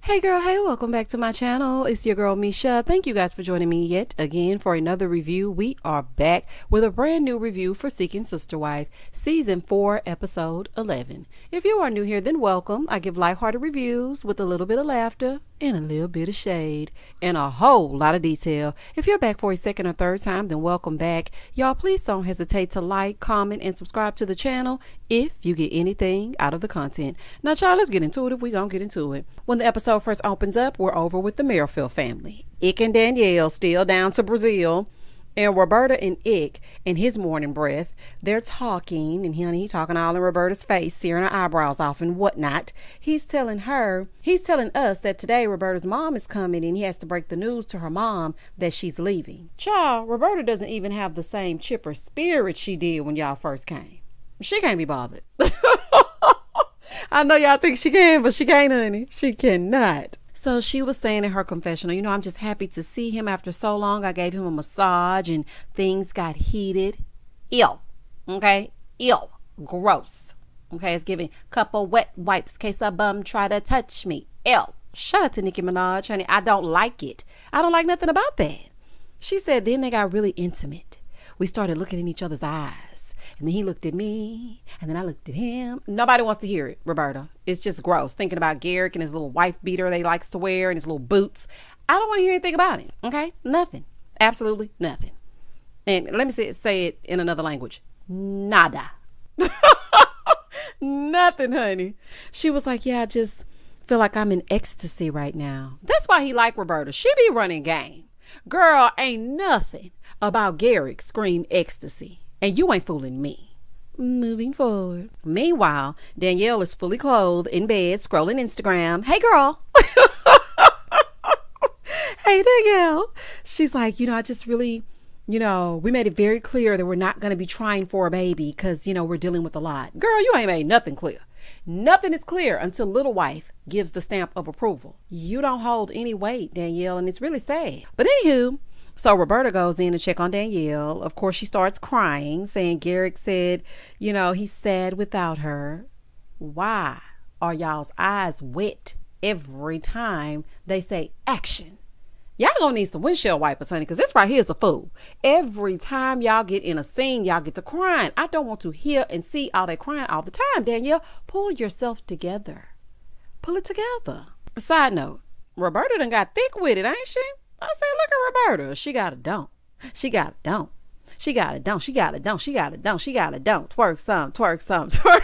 Hey girl, hey, welcome back to my channel. It's your girl Misha. Thank you guys for joining me yet again for another review. We are back with a brand new review for Seeking Sister Wife, Season 4, Episode 11. If you are new here, then welcome. I give lighthearted reviews with a little bit of laughter and a little bit of shade and a whole lot of detail. If you're back for a second or third time, then welcome back. Y'all, please don't hesitate to like, comment, and subscribe to the channel if you get anything out of the content. Now, y'all, let's get into it if we gonna get into it. When the episode first opens up, we're over with the Merrifield family. Ick and Danielle still down to Brazil, and Roberta and Ick in his morning breath, they're talking, and he's talking all in Roberta's face, searing her eyebrows off and whatnot. He's telling us that today Roberta's mom is coming and he has to break the news to her mom that she's leaving. Child, Roberta doesn't even have the same chipper spirit she did when y'all first came. She can't be bothered. I know y'all think she can, but she can't, honey. She cannot. So she was saying in her confessional, I'm just happy to see him after so long. I gave him a massage and things got heated. Ew. Okay? Ew. Gross. Okay? It's giving couple wet wipes case a bum try to touch me. Ew. Shout out to Nicki Minaj, honey. I don't like it. I don't like nothing about that. She said then they got really intimate. We started looking in each other's eyes. And then he looked at me, and then I looked at him. Nobody wants to hear it, Roberta. It's just gross. Thinking about Garrick and his little wife beater that he likes to wear and his little boots. I don't want to hear anything about it, okay? Nothing. Absolutely nothing. And let me say it in another language. Nada. Nothing, honey. She was like, yeah, I just feel like I'm in ecstasy right now. That's why he liked Roberta. She be running game. Girl, ain't nothing about Garrick scream ecstasy. And you ain't fooling me. Moving forward. Meanwhile, Danielle is fully clothed in bed, scrolling Instagram. Hey, girl. Hey, Danielle. She's like, I just really, we made it very clear that we're not going to be trying for a baby because, we're dealing with a lot. Girl, you ain't made nothing clear. Nothing is clear until little wife gives the stamp of approval. You don't hold any weight, Danielle, and it's really sad. But anywho, so Roberta goes in to check on Danielle. Of course, she starts crying, saying Garrick said, he's sad without her. Why are y'all's eyes wet every time they say action? Y'all gonna need some windshield wipers, honey, because this right here is a fool. Every time y'all get in a scene, y'all get to crying. I don't want to hear and see all that crying all the time, Danielle. Pull yourself together. Pull it together. Side note, Roberta done got thick with it, ain't she? I said, look at Roberta. She got a don't. She got a don't. She got a don't. She got a don't. She got a don't. She got a don't. Twerk some, twerk some, twerk.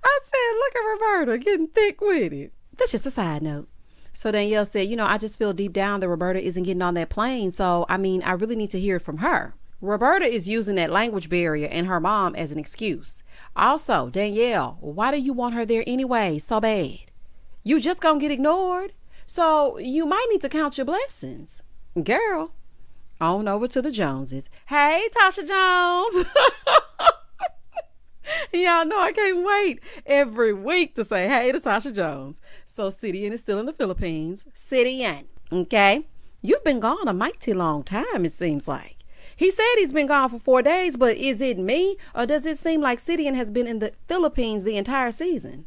I said, look at Roberta getting thick with it. That's just a side note. So Danielle said, I just feel deep down that Roberta isn't getting on that plane. So, I really need to hear it from her. Roberta is using that language barrier and her mom as an excuse. Also, Danielle, why do you want her there anyway so bad? You just gonna get ignored? So you might need to count your blessings. Girl, on over to the Joneses. Hey, Tasha Jones. Y'all know I can't wait every week to say hey to Tasha Jones. So Sidian is still in the Philippines. Sidian, okay? You've been gone a mighty long time, it seems like. He said he's been gone for 4 days, but is it me? Or does it seem like Sidian has been in the Philippines the entire season?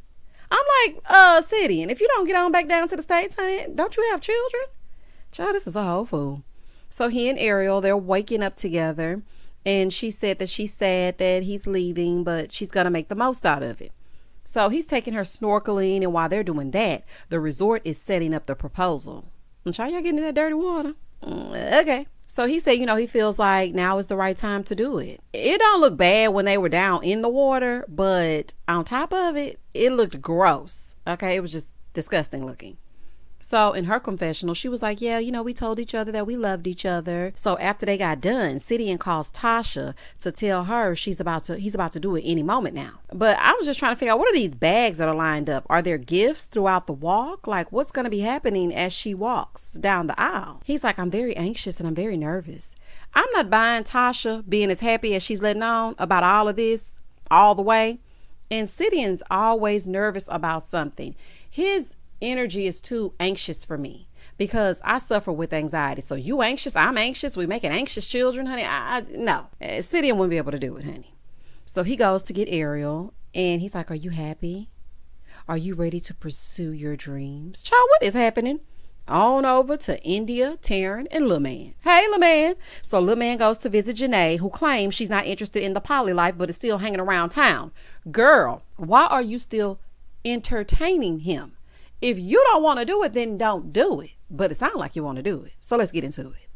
I'm like, Sidian, if you don't get on back down to the States, honey, don't you have children? Child, this is a whole fool. So he and Ariel, they're waking up together. And she said that she's sad that he's leaving, but she's going to make the most out of it. So he's taking her snorkeling. And while they're doing that, the resort is setting up the proposal. I'm sure y'all getting in that dirty water. Okay. So he said, he feels like now is the right time to do it. It don't look bad when they were down in the water, but on top of it, it looked gross. Okay. It was just disgusting looking. So in her confessional, she was like, yeah, we told each other that we loved each other. So after they got done, Sidian calls Tasha to tell her he's about to do it any moment now. But I was just trying to figure out, what are these bags that are lined up? Are there gifts throughout the walk? Like, what's going to be happening as she walks down the aisle? He's like, I'm very anxious and I'm very nervous. I'm not buying Tasha being as happy as she's letting on about all of this all the way. And Sidian's always nervous about something. His energy is too anxious for me because I suffer with anxiety. So you anxious, I'm anxious, we making anxious children, honey. No, Sidian wouldn't be able to do it, honey. So he goes to get Ariel and he's like, are you happy? Are you ready to pursue your dreams? Child, what is happening? On over to India, Taryn, and Lil Man. Hey, Lil Man. So Lil Man goes to visit Janae, who claims she's not interested in the poly life, but is still hanging around town. Girl, why are you still entertaining him? If you don't want to do it, then don't do it. But it sounds like you want to do it. So let's get into it.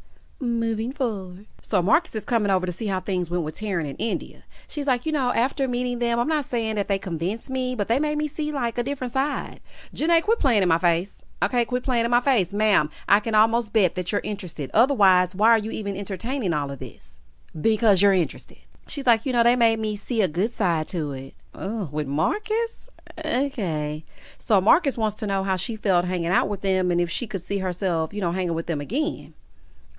Moving forward. So Marcus is coming over to see how things went with Taryn in India. She's like, after meeting them, I'm not saying that they convinced me, but they made me see like a different side. Janae, quit playing in my face. Okay, quit playing in my face. Ma'am, I can almost bet that you're interested. Otherwise, why are you even entertaining all of this? Because you're interested. She's like, they made me see a good side to it. Oh, with Marcus? Okay. So Marcus wants to know how she felt hanging out with them and if she could see herself, hanging with them again.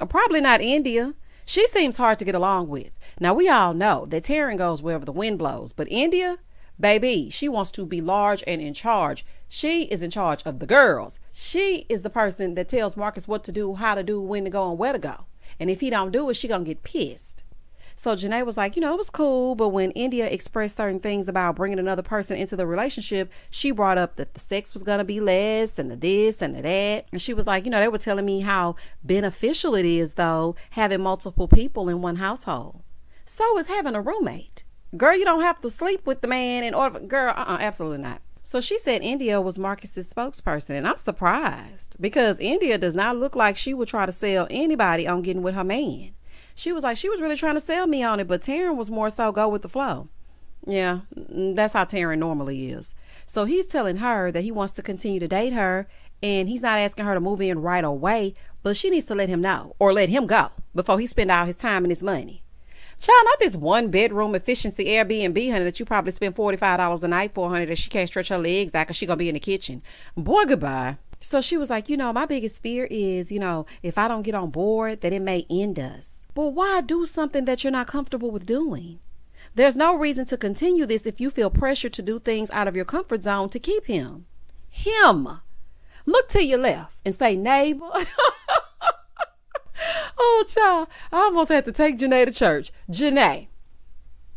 Probably not India. She seems hard to get along with. Now, we all know that Taryn goes wherever the wind blows, but India, baby, she wants to be large and in charge. She is in charge of the girls. She is the person that tells Marcus what to do, how to do, when to go, and where to go. And if he don't do it, she gonna get pissed. So Janae was like, it was cool, but when India expressed certain things about bringing another person into the relationship, she brought up that the sex was going to be less and the this and the that. And she was like, they were telling me how beneficial it is, though, having multiple people in one household. So is having a roommate. Girl, you don't have to sleep with the man in order. Girl, absolutely not. So she said India was Marcus's spokesperson, and I'm surprised because India does not look like she would try to sell anybody on getting with her man. She was like, she was really trying to sell me on it, but Taryn was more so go with the flow. Yeah, that's how Taryn normally is. So he's telling her that he wants to continue to date her, and he's not asking her to move in right away, but she needs to let him know or let him go before he spend all his time and his money. Child, not this one bedroom efficiency Airbnb, honey, that you probably spend $45 a night for, honey, that she can't stretch her legs out because she gonna be in the kitchen. Boy, goodbye. So she was like, my biggest fear is, if I don't get on board, that it may end us. But why do something that you're not comfortable with doing? There's no reason to continue this if you feel pressure to do things out of your comfort zone to keep him. Look to your left and say, neighbor. Oh, child, I almost had to take Janae to church. Janae.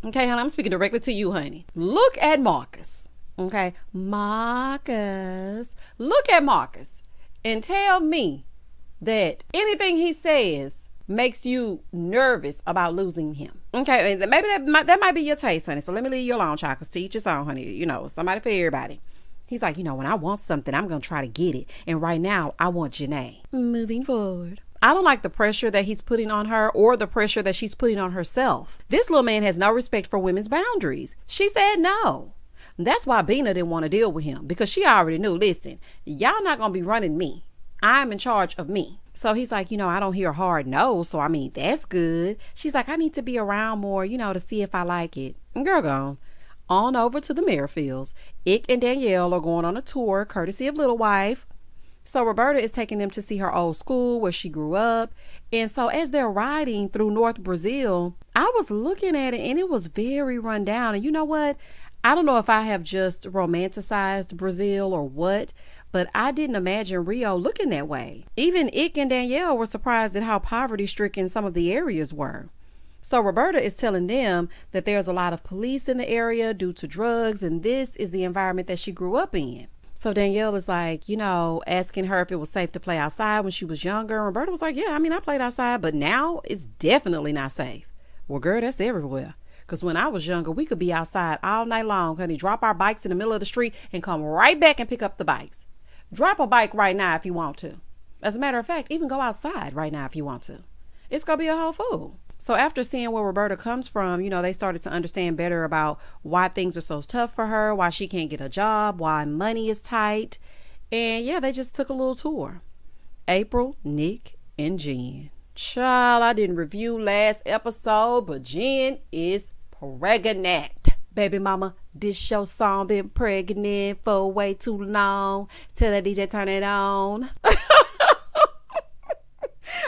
Okay, honey, I'm speaking directly to you, honey. Look at Marcus. Okay, Marcus. Look at Marcus and tell me that anything he says makes you nervous about losing him. Okay, maybe that might be your taste, honey. So let me leave you alone, child, because to each his own, honey. Somebody for everybody. He's like, when I want something, I'm going to try to get it. And right now, I want Janae. Moving forward. I don't like the pressure that he's putting on her or the pressure that she's putting on herself. This little man has no respect for women's boundaries. She said no. That's why Bina didn't want to deal with him, because she already knew, listen, y'all not going to be running me. I'm in charge of me. So he's like, I don't hear hard no. So, that's good. She's like, I need to be around more, to see if I like it. Girl, gone. On over to the Merrifields. Ick and Danielle are going on a tour, courtesy of Little Wife. So Roberta is taking them to see her old school where she grew up. And so as they're riding through North Brazil, I was looking at it and it was very run down. And you know what? I don't know if I have just romanticized Brazil or what, but I didn't imagine Rio looking that way. Even Ick and Danielle were surprised at how poverty-stricken some of the areas were. So Roberta is telling them that there's a lot of police in the area due to drugs, and this is the environment that she grew up in. So Danielle is like, asking her if it was safe to play outside when she was younger. And Roberta was like, yeah, I played outside, but now it's definitely not safe. Well, girl, that's everywhere. Because when I was younger, we could be outside all night long, honey, drop our bikes in the middle of the street and come right back and pick up the bikes. Drop a bike right now if you want to. As a matter of fact, even go outside right now if you want to. It's going to be a whole fool. So after seeing where Roberta comes from, they started to understand better about why things are so tough for her, why she can't get a job, why money is tight. And yeah, they just took a little tour. April, Nick, and Jen. Child, I didn't review last episode, but Jen is pregnant. Baby mama, this your song been pregnant for way too long. Tell the DJ turn it on.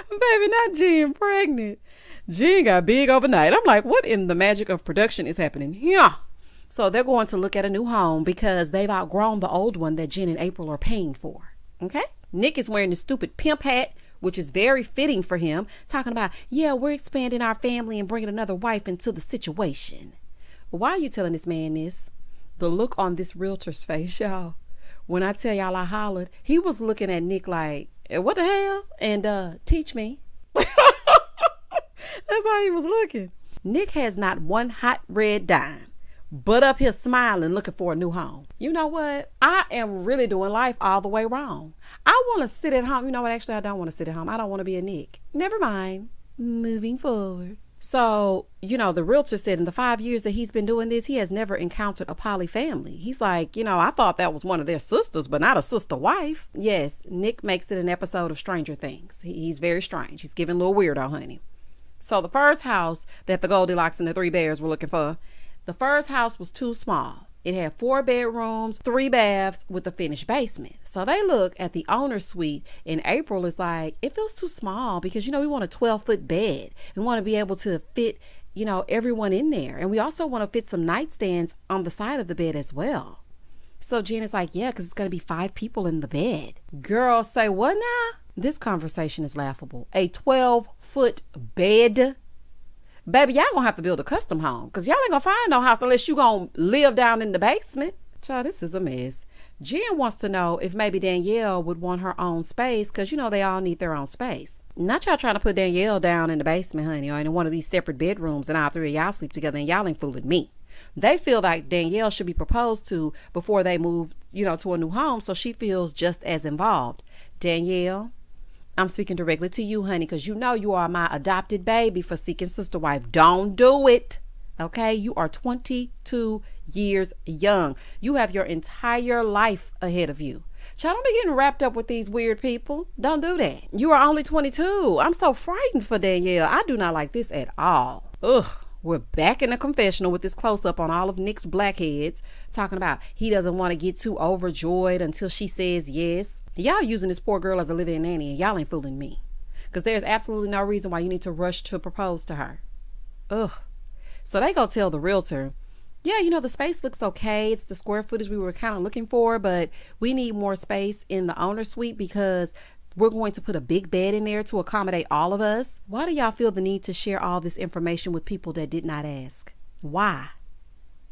Baby, not Jen pregnant. Jen got big overnight. I'm like, what in the magic of production is happening here? So they're going to look at a new home because they've outgrown the old one that Jen and April are paying for. Okay? Nick is wearing the stupid pimp hat, which is very fitting for him, talking about, yeah, we're expanding our family and bringing another wife into the situation. Why are you telling this man this? The look on this realtor's face, y'all. When I tell y'all I hollered, he was looking at Nick like, what the hell? And teach me. That's how he was looking. Nick has not one hot red dime, but up here smiling, looking for a new home. You know what? I am really doing life all the way wrong. I want to sit at home. You know what? Actually, I don't want to sit at home. I don't want to be a Nick. Never mind. Moving forward. So, you know, the realtor said in the 5 years that he's been doing this, he has never encountered a poly family. He's like, you know, I thought that was one of their sisters, but not a sister wife. Yes, Nick makes it an episode of Stranger Things. He's very strange. He's giving a little weirdo, honey. So the first house that the Goldilocks and the Three Bears were looking for, the first house was too small. It had 4 bedrooms, 3 baths with a finished basement. So they look at the owner's suite, and April is like, it feels too small because, you know, we want a 12-foot bed and want to be able to fit, you know, everyone in there. And we also want to fit some nightstands on the side of the bed as well. So Jen is like, yeah, because it's going to be 5 people in the bed. Girls say, what now? This conversation is laughable. A 12-foot bed? Baby, y'all gonna have to build a custom home because y'all ain't gonna find no house unless you gonna live down in the basement. Child, this is a mess. Jen wants to know if maybe Danielle would want her own space because, you know, they all need their own space. Not y'all trying to put Danielle down in the basement, honey, or in one of these separate bedrooms and all 3 of y'all sleep together, and y'all ain't fooling me. They feel like Danielle should be proposed to before they move, you know, to a new home, so she feels just as involved. Danielle, I'm speaking directly to you, honey, because you know you are my adopted baby for seeking sister wife. Don't do it. Okay? You are 22 years young. You have your entire life ahead of you. Child, don't be getting wrapped up with these weird people. Don't do that. You are only 22. I'm so frightened for Danielle. I do not like this at all. Ugh. We're back in the confessional with this close-up on all of Nick's blackheads, talking about he doesn't want to get too overjoyed until she says yes. Y'all using this poor girl as a live-in nanny, and y'all ain't fooling me. Because there's absolutely no reason why you need to rush to propose to her. Ugh. So they go tell the realtor, yeah, you know, the space looks okay. It's the square footage we were kind of looking for, but we need more space in the owner suite because we're going to put a big bed in there to accommodate all of us. Why do y'all feel the need to share all this information with people that did not ask? Why?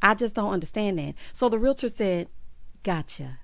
I just don't understand that. So the realtor said, gotcha.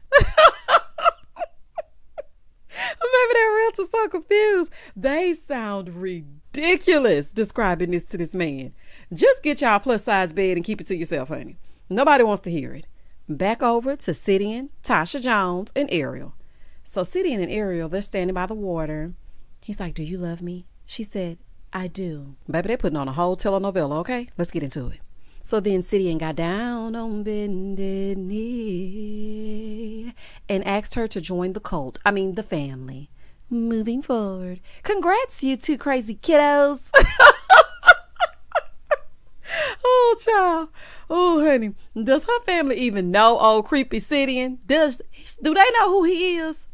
Maybe that realtor's so confused. They sound ridiculous describing this to this man. Just get y'all plus size bed and keep it to yourself, honey. Nobody wants to hear it. Back over to Sidian, Tasha Jones, and Ariel. So Sidian and Ariel, they're standing by the water. He's like, do you love me? She said, I do. Baby, they're putting on a whole telenovela, okay? Let's get into it. So then Sidian got down on bended knee and asked her to join the cult. I mean, the family. Moving forward. Congrats, you 2 crazy kiddos. Oh, child. Oh, honey. Does her family even know old creepy Sidian? Do they know who he is?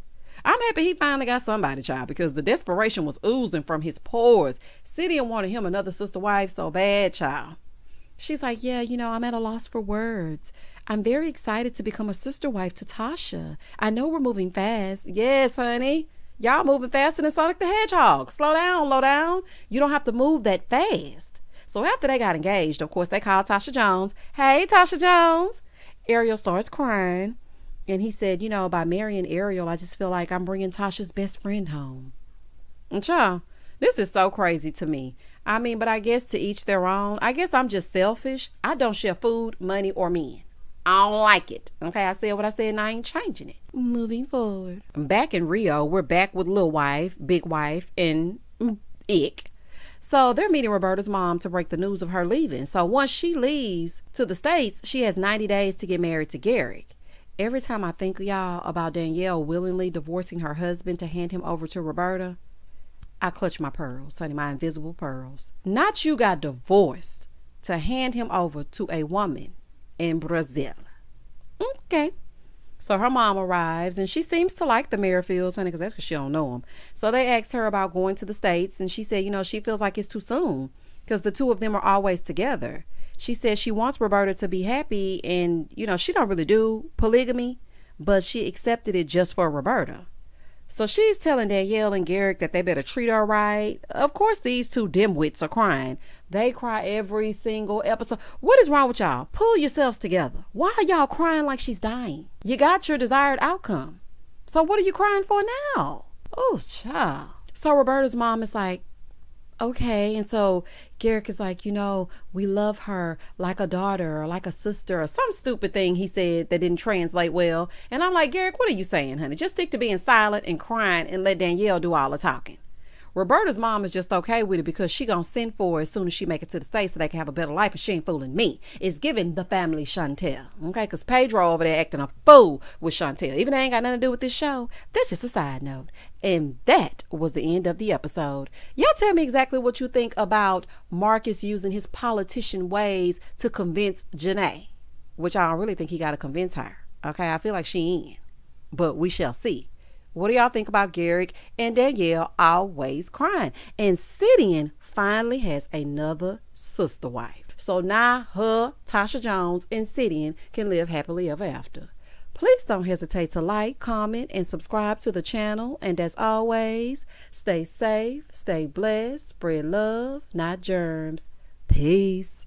I'm happy he finally got somebody, child, because the desperation was oozing from his pores. Sidian wanted him another sister wife so bad, child. She's like, yeah, you know, I'm at a loss for words. I'm very excited to become a sister wife to Tasha. I know we're moving fast. Yes, honey. Y'all moving faster than Sonic the Hedgehog. Slow down, low down. You don't have to move that fast. So after they got engaged, of course, they called Tasha Jones. Hey, Tasha Jones. Ariel starts crying. And he said, you know, by marrying Ariel, I just feel like I'm bringing Tasha's best friend home. And child, this is so crazy to me. I mean, but I guess to each their own. I guess I'm just selfish. I don't share food, money, or men. I don't like it. Okay, I said what I said and I ain't changing it. Moving forward. Back in Rio, we're back with Lil Wife, Big Wife, and Ick. So they're meeting Roberta's mom to break the news of her leaving. So once she leaves to the States, she has 90 days to get married to Garrick. Every time I think, y'all, about Danielle willingly divorcing her husband to hand him over to Roberta, I clutch my pearls, honey, my invisible pearls. Not you got divorced to hand him over to a woman in Brazil. Okay. So her mom arrives, and she seems to like the Merrifields, honey, because that's because she don't know them. So they asked her about going to the States, and she said, you know, she feels like it's too soon because the 2 of them are always together. She says she wants Roberta to be happy, and, you know, she don't really do polygamy, but she accepted it just for Roberta. So she's telling Danielle and Garrick that they better treat her right. Of course, these two dimwits are crying. They cry every single episode. What is wrong with y'all? Pull yourselves together. Why are y'all crying like she's dying? You got your desired outcome. So what are you crying for now? Oh, child. So Roberta's mom is like, okay. And so Garrick is like, we love her like a daughter or like a sister or some stupid thing he said that didn't translate well. And I'm like, Garrick, what are you saying, honey? Just stick to being silent and crying and let Danielle do all the talking. Roberta's mom is just okay with it because she gonna send for her as soon as she make it to the States so they can have a better life, and she ain't fooling me. It's giving the family Chantel, okay? Because Pedro over there acting a fool with Chantel. Even though they ain't got nothing to do with this show, that's just a side note. And that was the end of the episode. Y'all tell me exactly what you think about Marcus using his politician ways to convince Janae, which I don't really think he got to convince her, okay? I feel like she in, but we shall see. What do y'all think about Garrick and Danielle always crying? And Sidian finally has another sister wife. So now her, Tasha Jones, and Sidian can live happily ever after. Please don't hesitate to like, comment, and subscribe to the channel. And as always, stay safe, stay blessed, spread love, not germs. Peace.